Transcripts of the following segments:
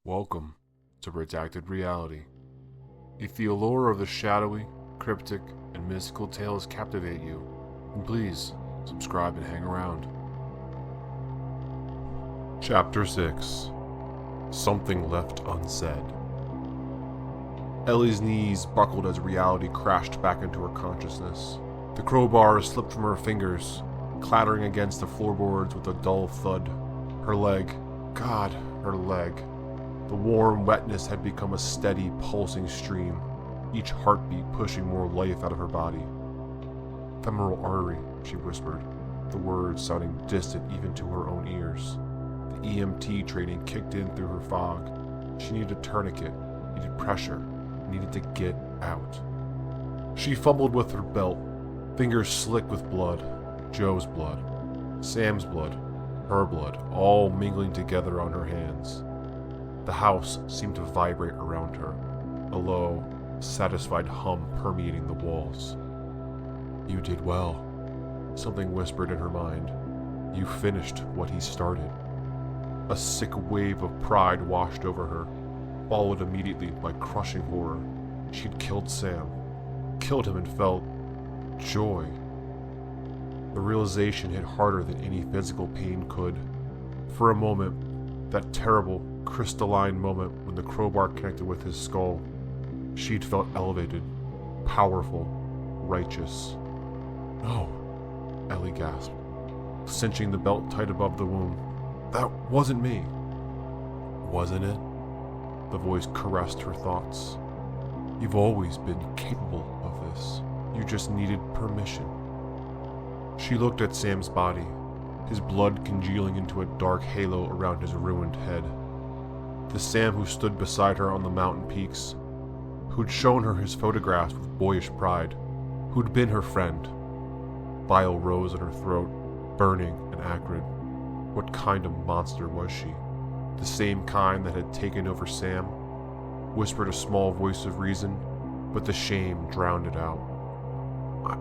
Welcome to Redacted Reality. If the allure of the shadowy, cryptic, and mystical tales captivate you, then please subscribe and hang around. Chapter 6. Something Left Unsaid. Ellie's knees buckled as reality crashed back into her consciousness. The crowbar slipped from her fingers, clattering against the floorboards with a dull thud. Her leg. The warm wetness had become a steady, pulsing stream, each heartbeat pushing more life out of her body. "Femoral artery," she whispered, the words sounding distant even to her own ears. The EMT training kicked in through her fog. She needed a tourniquet, needed pressure, needed to get out. She fumbled with her belt, fingers slick with blood. Joe's blood, Sam's blood, her blood, all mingling together on her hands. The house seemed to vibrate around her, a low, satisfied hum permeating the walls. "You did well," something whispered in her mind. "You finished what he started." A sick wave of pride washed over her, followed immediately by crushing horror. She'd killed Sam, killed him, and felt joy. The realization hit harder than any physical pain could. For a moment, that terrible, crystalline moment when the crowbar connected with his skull, she'd felt elevated, powerful, righteous. "No," Ellie gasped, cinching the belt tight above the wound. "That wasn't me." "Wasn't it?" The voice caressed her thoughts. "You've always been capable of this. You just needed permission." She looked at Sam's body, his blood congealing into a dark halo around his ruined head. The Sam who stood beside her on the mountain peaks, who'd shown her his photographs with boyish pride, who'd been her friend. Bile rose in her throat, burning and acrid. What kind of monster was she? The same kind that had taken over Sam? Whispered a small voice of reason, but the shame drowned it out.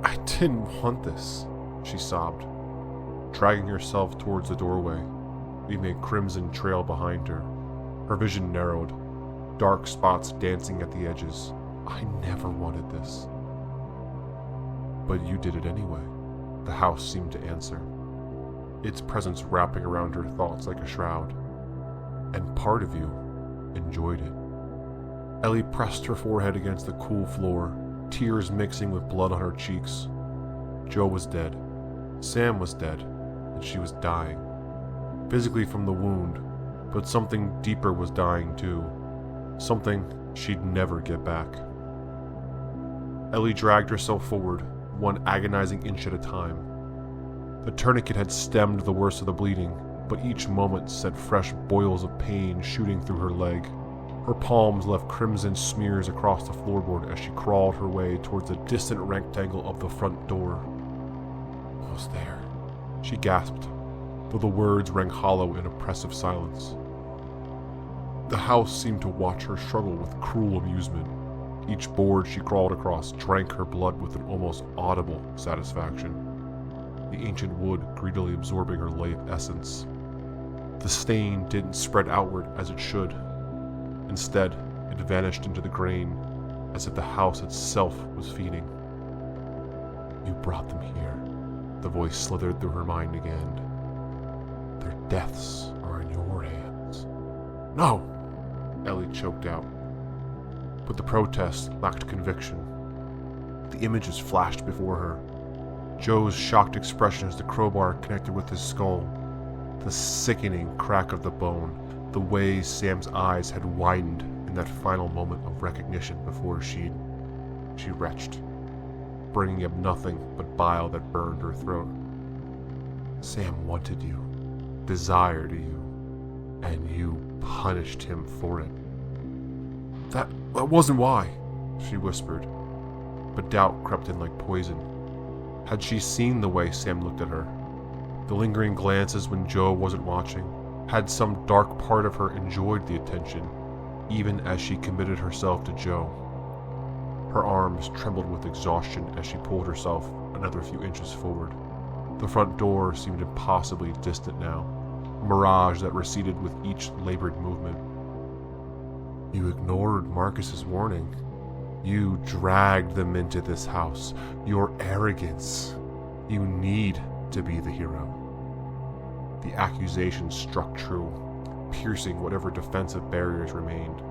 I didn't want this," she sobbed, dragging herself towards the doorway, leaving a crimson trail behind her. Her vision narrowed, dark spots dancing at the edges. "I never wanted this." "But you did it anyway," the house seemed to answer, its presence wrapping around her thoughts like a shroud. "And part of you enjoyed it." Ellie pressed her forehead against the cool floor, tears mixing with blood on her cheeks. Joe was dead. Sam was dead, and she was dying. Physically from the wound, but something deeper was dying too. Something she'd never get back. Ellie dragged herself forward, one agonizing inch at a time. The tourniquet had stemmed the worst of the bleeding, but each moment sent fresh boils of pain shooting through her leg. Her palms left crimson smears across the floorboard as she crawled her way towards the distant rectangle of the front door. "Almost there," she gasped, though the words rang hollow in oppressive silence. The house seemed to watch her struggle with cruel amusement. Each board she crawled across drank her blood with an almost audible satisfaction, the ancient wood greedily absorbing her life essence. The stain didn't spread outward as it should. Instead, it vanished into the grain, as if the house itself was feeding. "You brought them here," the voice slithered through her mind again. "Their deaths are in your hands." "No!" Ellie choked out. But the protest lacked conviction. The images flashed before her. Joe's shocked expression as the crowbar connected with his skull, the sickening crack of the bone, the way Sam's eyes had widened in that final moment of recognition before she retched, bringing up nothing but bile that burned her throat. Sam wanted you, desired you, and you punished him for it. That wasn't why," she whispered, but doubt crept in like poison. Had she seen the way Sam looked at her? The lingering glances when Joe wasn't watching? Had some dark part of her enjoyed the attention, even as she committed herself to Joe? Her arms trembled with exhaustion as she pulled herself another few inches forward. The front door seemed impossibly distant now, a mirage that receded with each labored movement. You ignored Marcus's warning. You dragged them into this house. Your arrogance. You need to be the hero. The accusation struck true, piercing whatever defensive barriers remained.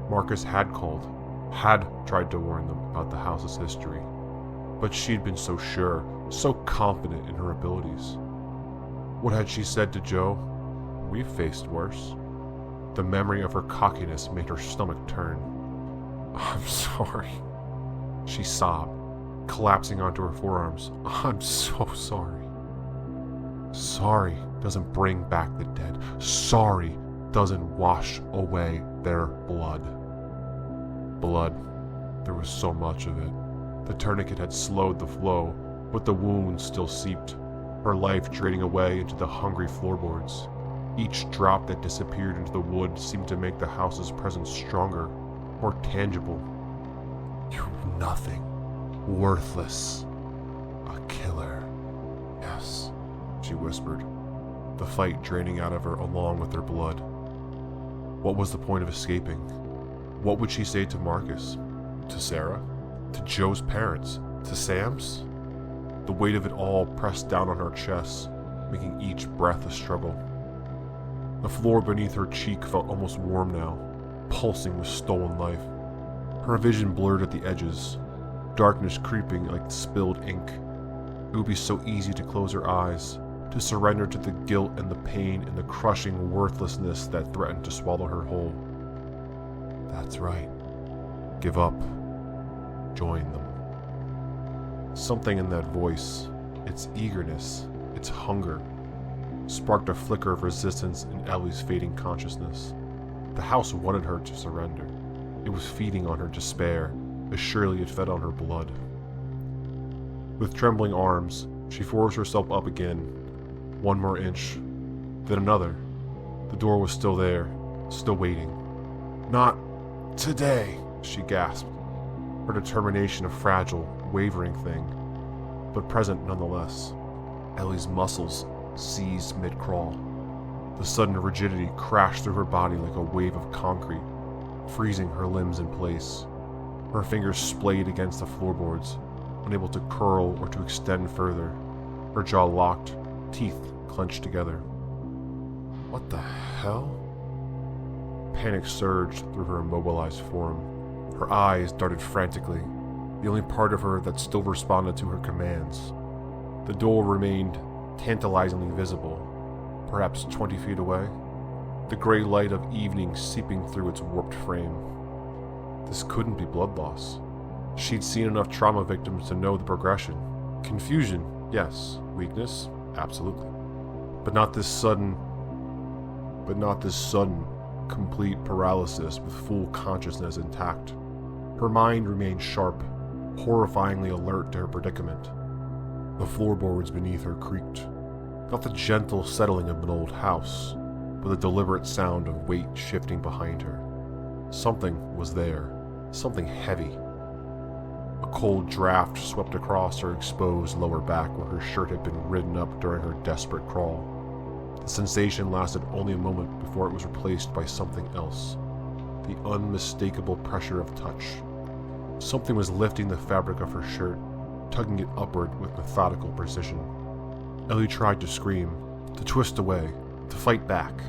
Marcus had called, had tried to warn them about the house's history, but she'd been so sure, so confident in her abilities. What had she said to Joe? We've faced worse. The memory of her cockiness made her stomach turn. I'm sorry, she sobbed, collapsing onto her forearms. I'm so sorry. Sorry doesn't bring back the dead. Sorry doesn't wash away their blood. Blood. There was so much of it. The tourniquet had slowed the flow, but the wound still seeped, her life draining away into the hungry floorboards. Each drop that disappeared into the wood seemed to make the house's presence stronger, more tangible. You're nothing. Worthless. A killer. Yes, she whispered, the fight draining out of her along with her blood. What was the point of escaping? What would she say to Marcus? To Sarah? To Joe's parents? To Sam's? The weight of it all pressed down on her chest, making each breath a struggle. The floor beneath her cheek felt almost warm now, pulsing with stolen life. Her vision blurred at the edges, darkness creeping like spilled ink. It would be so easy to close her eyes, to surrender to the guilt and the pain and the crushing worthlessness that threatened to swallow her whole. That's right. Give up. Join them. Something in that voice, its eagerness, its hunger, sparked a flicker of resistance in Ellie's fading consciousness. The house wanted her to surrender. It was feeding on her despair, as surely it fed on her blood. With trembling arms, she forced herself up again. One more inch, then another. The door was still there, still waiting. Not today, she gasped, her determination a fragile, wavering thing, but present nonetheless. Ellie's muscles seized mid-crawl. The sudden rigidity crashed through her body like a wave of concrete, freezing her limbs in place. Her fingers splayed against the floorboards, unable to curl or to extend further. Her jaw locked, teeth clenched together. What the hell? Panic surged through her immobilized form. Her eyes darted frantically, the only part of her that still responded to her commands. The door remained tantalizingly visible, perhaps 20 feet away, the gray light of evening seeping through its warped frame. This couldn't be blood loss. She'd seen enough trauma victims to know the progression. Confusion, yes. Weakness, absolutely. But not this sudden, complete paralysis with full consciousness intact. Her mind remained sharp, horrifyingly alert to her predicament. The floorboards beneath her creaked. Not the gentle settling of an old house, but the deliberate sound of weight shifting behind her. Something was there, something heavy. A cold draft swept across her exposed lower back where her shirt had been ridden up during her desperate crawl. The sensation lasted only a moment before it was replaced by something else. The unmistakable pressure of touch. Something was lifting the fabric of her shirt, tugging it upward with methodical precision. Ellie tried to scream, to twist away, to fight back.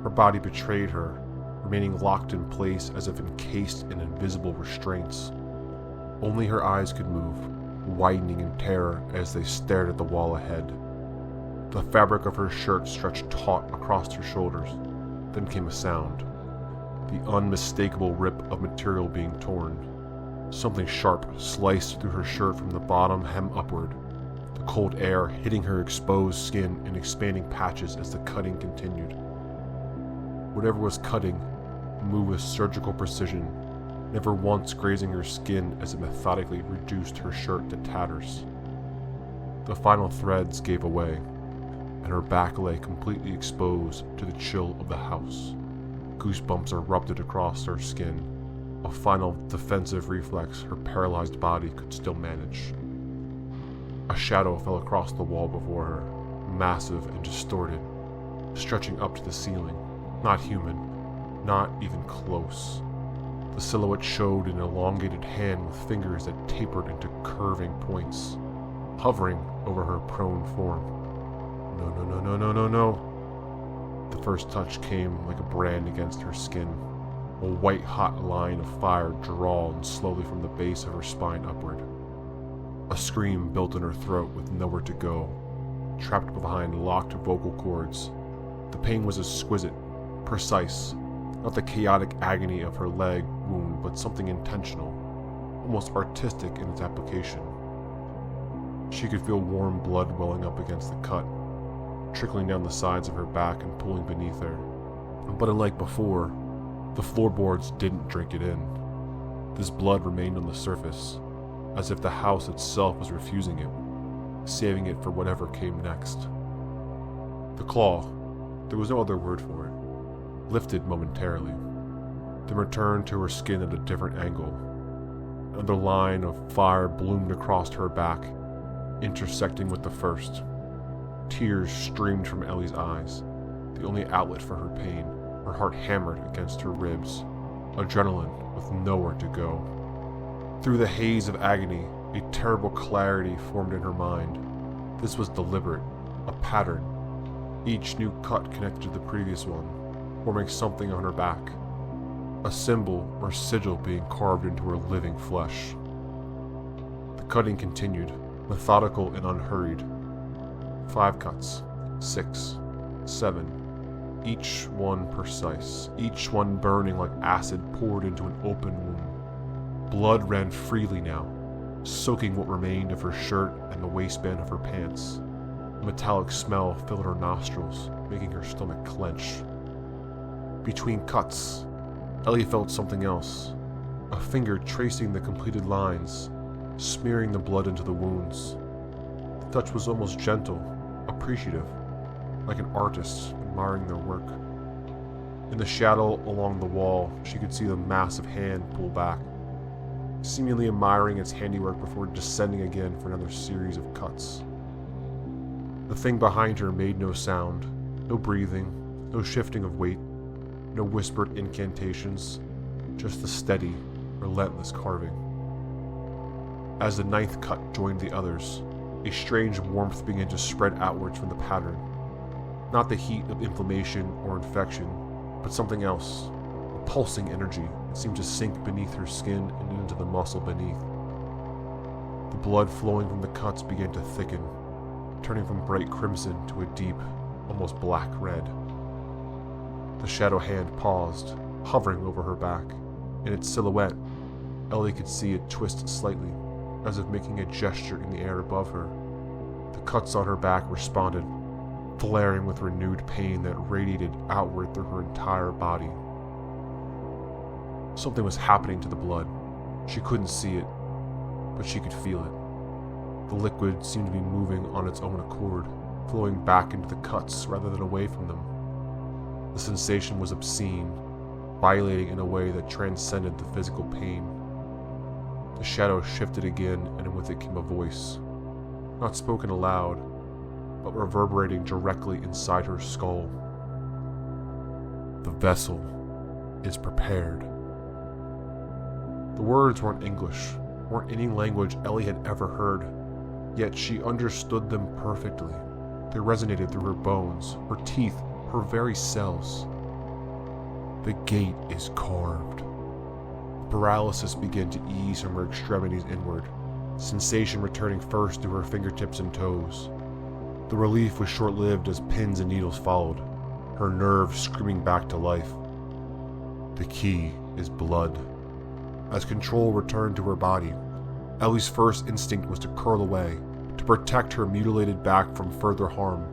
Her body betrayed her, remaining locked in place as if encased in invisible restraints. Only her eyes could move, widening in terror as they stared at the wall ahead. The fabric of her shirt stretched taut across her shoulders. Then came a sound. The unmistakable rip of material being torn. Something sharp sliced through her shirt from the bottom hem upward, the cold air hitting her exposed skin in expanding patches as the cutting continued. Whatever was cutting moved with surgical precision, never once grazing her skin as it methodically reduced her shirt to tatters. The final threads gave away, and her back lay completely exposed to the chill of the house. Goosebumps erupted across her skin, a final defensive reflex her paralyzed body could still manage. A shadow fell across the wall before her, massive and distorted, stretching up to the ceiling, not human, Not even close. The silhouette showed an elongated hand with fingers that tapered into curving points, hovering over her prone form. No, no, no, no, no, no, no. The first touch came like a brand against her skin. A white-hot line of fire drawled slowly from the base of her spine upward. A scream built in her throat with nowhere to go, trapped behind locked vocal cords. The pain was exquisite, precise, not the chaotic agony of her leg wound, but something intentional, almost artistic in its application. She could feel warm blood welling up against the cut, trickling down the sides of her back and pooling beneath her. But unlike before, the floorboards didn't drink it in. This blood remained on the surface, as if the house itself was refusing it, saving it for whatever came next. The claw, there was no other word for it, lifted momentarily, then returned to her skin at a different angle. Another line of fire bloomed across her back, intersecting with the first. Tears streamed from Ellie's eyes, the only outlet for her pain. Her heart hammered against her ribs, adrenaline with nowhere to go. Through the haze of agony, a terrible clarity formed in her mind. This was deliberate, a pattern. Each new cut connected to the previous one, forming something on her back. A symbol or sigil being carved into her living flesh. The cutting continued, methodical and unhurried. 5 cuts, 6, 7, each one precise, each one burning like acid poured into an open wound. Blood ran freely now, soaking what remained of her shirt and the waistband of her pants. A metallic smell filled her nostrils, making her stomach clench. Between cuts, Ellie felt something else, a finger tracing the completed lines, smearing the blood into the wounds. The touch was almost gentle, appreciative, like an artist admiring their work. In the shadow along the wall, she could see the massive hand pull back, seemingly admiring its handiwork before descending again for another series of cuts. The thing behind her made no sound, no breathing, no shifting of weight, no whispered incantations, just the steady, relentless carving. As the 9th cut joined the others, a strange warmth began to spread outwards from the pattern. Not the heat of inflammation or infection, but something else, a pulsing energy that seemed to sink beneath her skin and into the muscle beneath. The blood flowing from the cuts began to thicken, turning from bright crimson to a deep, almost black red. The shadow hand paused, hovering over her back. In its silhouette, Ellie could see it twist slightly, as if making a gesture in the air above her. The cuts on her back responded, flaring with renewed pain that radiated outward through her entire body. Something was happening to the blood. She couldn't see it, but she could feel it. The liquid seemed to be moving on its own accord, flowing back into the cuts rather than away from them. The sensation was obscene, violating in a way that transcended the physical pain. The shadow shifted again, and with it came a voice, not spoken aloud, but reverberating directly inside her skull. The vessel is prepared. The words weren't English, weren't any language Ellie had ever heard, yet she understood them perfectly. They resonated through her bones, her teeth, her very cells. The gate is carved. Paralysis began to ease from her extremities inward, sensation returning first through her fingertips and toes. The relief was short-lived as pins and needles followed, her nerves screaming back to life. The key is blood. As control returned to her body, Ellie's first instinct was to curl away, to protect her mutilated back from further harm.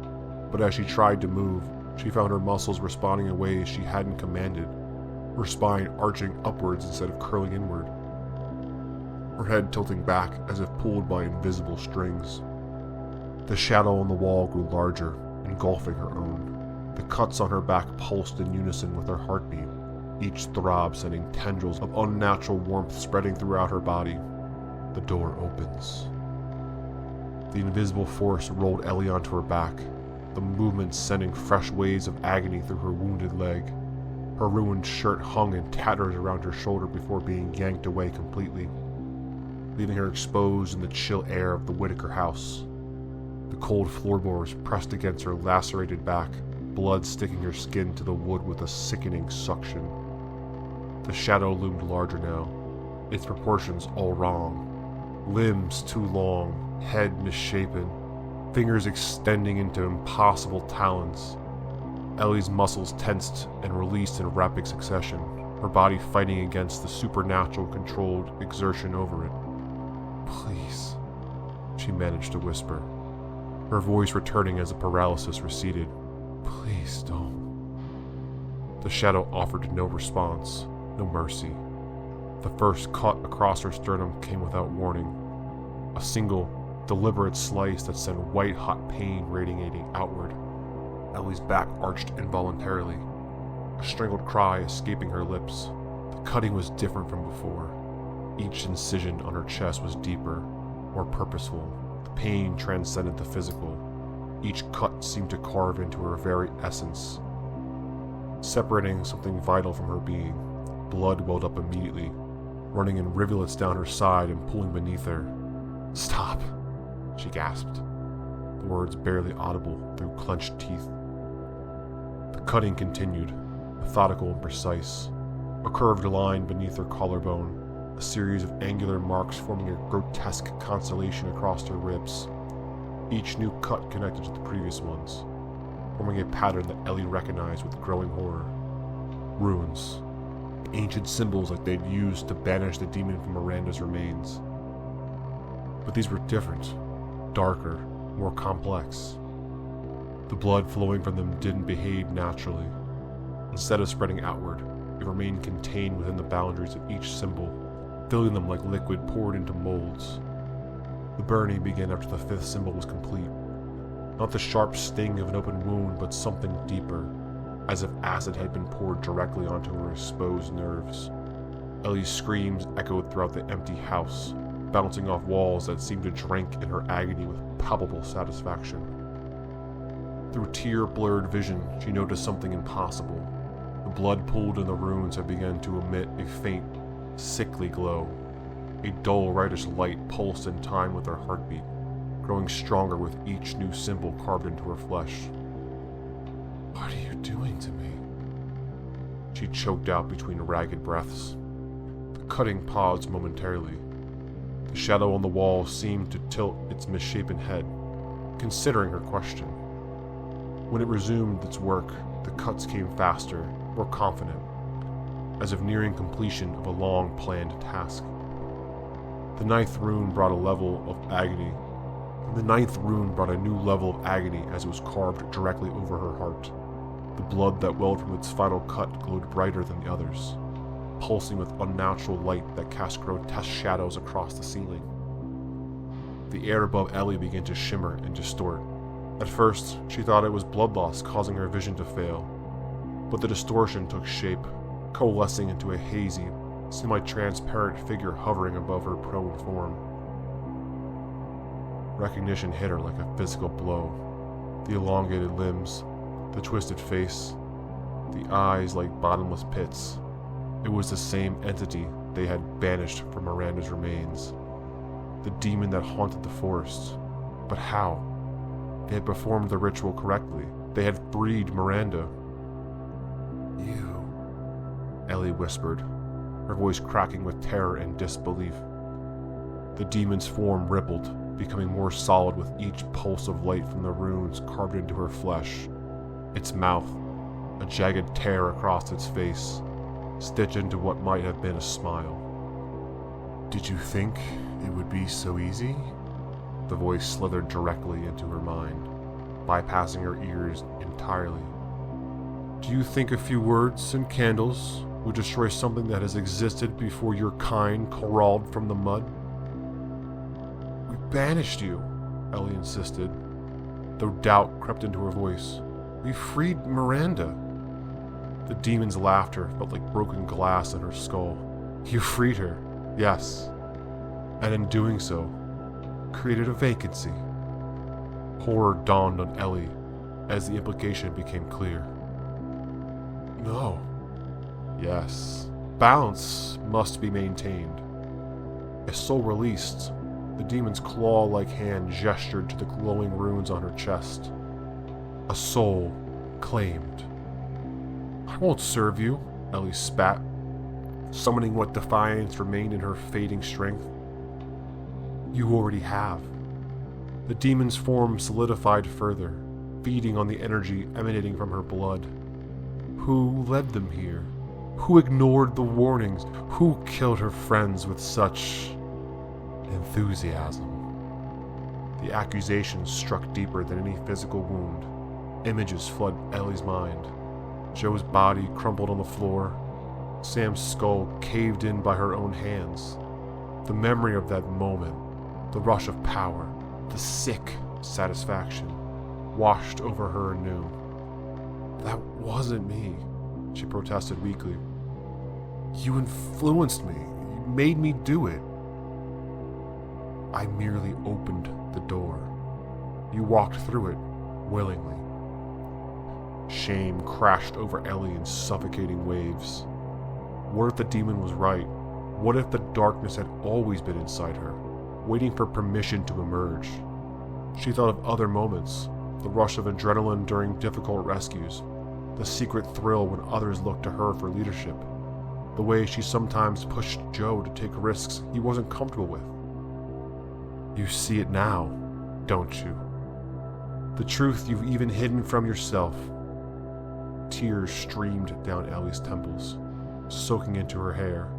But as she tried to move, she found her muscles responding in ways she hadn't commanded, her spine arching upwards instead of curling inward, her head tilting back as if pulled by invisible strings. The shadow on the wall grew larger, engulfing her own. The cuts on her back pulsed in unison with her heartbeat, each throb sending tendrils of unnatural warmth spreading throughout her body. The door opens. The invisible force rolled Ellie onto her back, the movement sending fresh waves of agony through her wounded leg. Her ruined shirt hung in tatters around her shoulder before being yanked away completely, leaving her exposed in the chill air of the Whittaker house. The cold floorboards pressed against her lacerated back, blood sticking her skin to the wood with a sickening suction. The shadow loomed larger now, its proportions all wrong. Limbs too long, head misshapen, fingers extending into impossible talons. Ellie's muscles tensed and released in rapid succession, her body fighting against the supernatural controlled exertion over it. "Please," she managed to whisper, her voice returning as the paralysis receded. "Please don't." The shadow offered no response, no mercy. The first cut across her sternum came without warning, a single, deliberate slice that sent white-hot pain radiating outward. Ellie's back arched involuntarily, a strangled cry escaping her lips. The cutting was different from before. Each incision on her chest was deeper, more purposeful. The pain transcended the physical. Each cut seemed to carve into her very essence, separating something vital from her being. Blood welled up immediately, running in rivulets down her side and pooling beneath her. "Stop," she gasped, the words barely audible through clenched teeth. The cutting continued, methodical and precise, a curved line beneath her collarbone, a series of angular marks forming a grotesque constellation across her ribs. Each new cut connected to the previous ones, forming a pattern that Ellie recognized with growing horror. Runes, ancient symbols like they'd used to banish the demon from Miranda's remains. But these were different, darker, more complex. The blood flowing from them didn't behave naturally. Instead of spreading outward, it remained contained within the boundaries of each symbol, filling them like liquid poured into molds. The burning began after the fifth symbol was complete. Not the sharp sting of an open wound, but something deeper, as if acid had been poured directly onto her exposed nerves. Ellie's screams echoed throughout the empty house, bouncing off walls that seemed to drink in her agony with palpable satisfaction. Through tear-blurred vision, she noticed something impossible. The blood pooled in the runes had begun to emit a faint, sickly glow. A dull, reddish light pulsed in time with her heartbeat, growing stronger with each new symbol carved into her flesh. "What are you doing to me?" she choked out between ragged breaths. The cutting paused momentarily. The shadow on the wall seemed to tilt its misshapen head, considering her question. When it resumed its work, the cuts came faster, more confident, as if nearing completion of a long-planned task. The ninth rune brought a new level of agony as it was carved directly over her heart. The blood that welled from its final cut glowed brighter than the others, pulsing with unnatural light that cast grotesque shadows across the ceiling. The air above Ellie began to shimmer and distort. At first, she thought it was blood loss causing her vision to fail, but the distortion took shape, coalescing into a hazy, semi-transparent figure hovering above her prone form. Recognition hit her like a physical blow. The elongated limbs, the twisted face, the eyes like bottomless pits. It was the same entity they had banished from Miranda's remains. The demon that haunted the forest. But how? They had performed the ritual correctly. They had freed Miranda. "You," Ellie whispered, her voice cracking with terror and disbelief. The demon's form rippled, becoming more solid with each pulse of light from the runes carved into her flesh. Its mouth, a jagged tear across its face, stitched into what might have been a smile. "Did you think it would be so easy?" The voice slithered directly into her mind, bypassing her ears entirely. "Do you think a few words and candles would destroy something that has existed before your kind crawled from the mud?" "We banished you," Ellie insisted, though doubt crept into her voice. "We freed Miranda." The demon's laughter felt like broken glass in her skull. "You freed her, yes, and in doing so, created a vacancy." Horror dawned on Ellie as the implication became clear. "No," Yes, balance must be maintained. A soul released, the demon's claw-like hand gestured to the glowing runes on her chest. A soul claimed. I won't serve you, Ellie spat, summoning what defiance remained in her fading strength. You already have. The demon's form solidified further, feeding on the energy emanating from her blood. Who led them here? Who ignored the warnings? Who killed her friends with such enthusiasm? The accusation struck deeper than any physical wound. Images flood Ellie's mind. Joe's body crumpled on the floor. Sam's skull caved in by her own hands. The memory of that moment, the rush of power, the sick satisfaction, washed over her anew. That wasn't me, she protested weakly. You influenced me. You made me do it. I merely opened the door. You walked through it willingly. Shame crashed over Ellie in suffocating waves. What if the demon was right? What if the darkness had always been inside her, waiting for permission to emerge? She thought of other moments, the rush of adrenaline during difficult rescues, the secret thrill when others looked to her for leadership, the way she sometimes pushed Joe to take risks he wasn't comfortable with. You see it now, don't you? The truth you've even hidden from yourself. Tears streamed down Ellie's temples, soaking into her hair.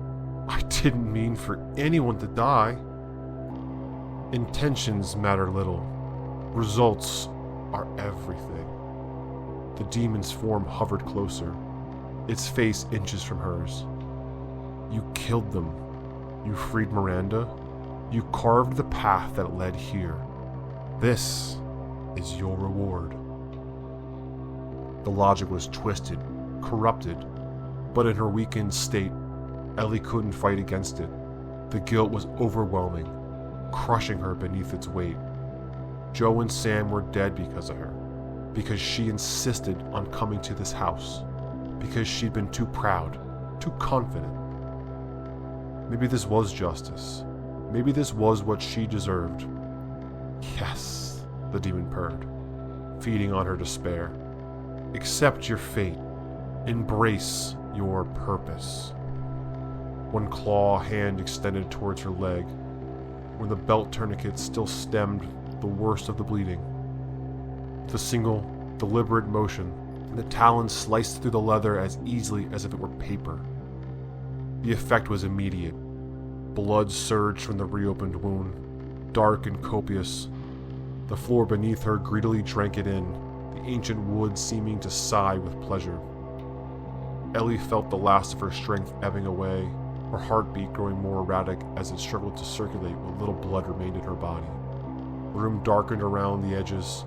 I didn't mean for anyone to die. Intentions matter little. Results are everything. The demon's form hovered closer, its face inches from hers. You killed them. You freed Miranda. You carved the path that led here. This is your reward. The logic was twisted, corrupted, but in her weakened state, Ellie couldn't fight against it. The guilt was overwhelming, crushing her beneath its weight. Joe and Sam were dead because of her, because she insisted on coming to this house, because she'd been too proud, too confident. Maybe this was justice. Maybe this was what she deserved. Yes, the demon purred, feeding on her despair. Accept your fate. Embrace your purpose. One claw hand extended towards her leg, where the belt tourniquet still stemmed the worst of the bleeding. With a single, deliberate motion, the talons sliced through the leather as easily as if it were paper. The effect was immediate. Blood surged from the reopened wound, dark and copious. The floor beneath her greedily drank it in, the ancient wood seeming to sigh with pleasure. Ellie felt the last of her strength ebbing away, her heartbeat growing more erratic as it struggled to circulate what little blood remained in her body. The room darkened around the edges,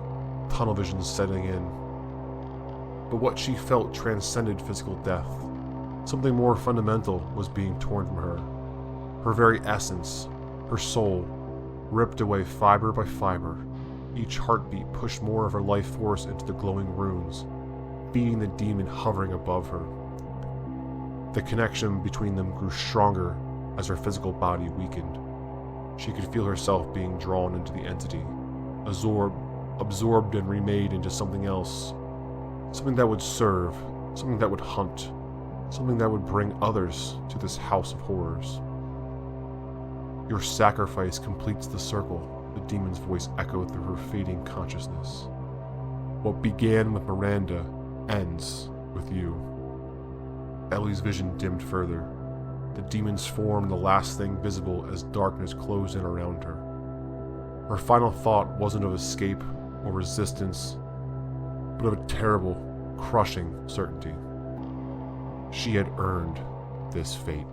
tunnel vision setting in. But what she felt transcended physical death. Something more fundamental was being torn from her. Her very essence, her soul, ripped away fiber by fiber. Each heartbeat pushed more of her life force into the glowing runes, feeding the demon hovering above her. The connection between them grew stronger as her physical body weakened. She could feel herself being drawn into the entity, absorbed and remade into something else. Something that would serve, something that would hunt, something that would bring others to this house of horrors. Your sacrifice completes the circle, the demon's voice echoed through her fading consciousness. What began with Miranda ends with you. Ellie's vision dimmed further, the demon's form the last thing visible as darkness closed in around her. Her final thought wasn't of escape or resistance, but of a terrible, crushing certainty. She had earned this fate.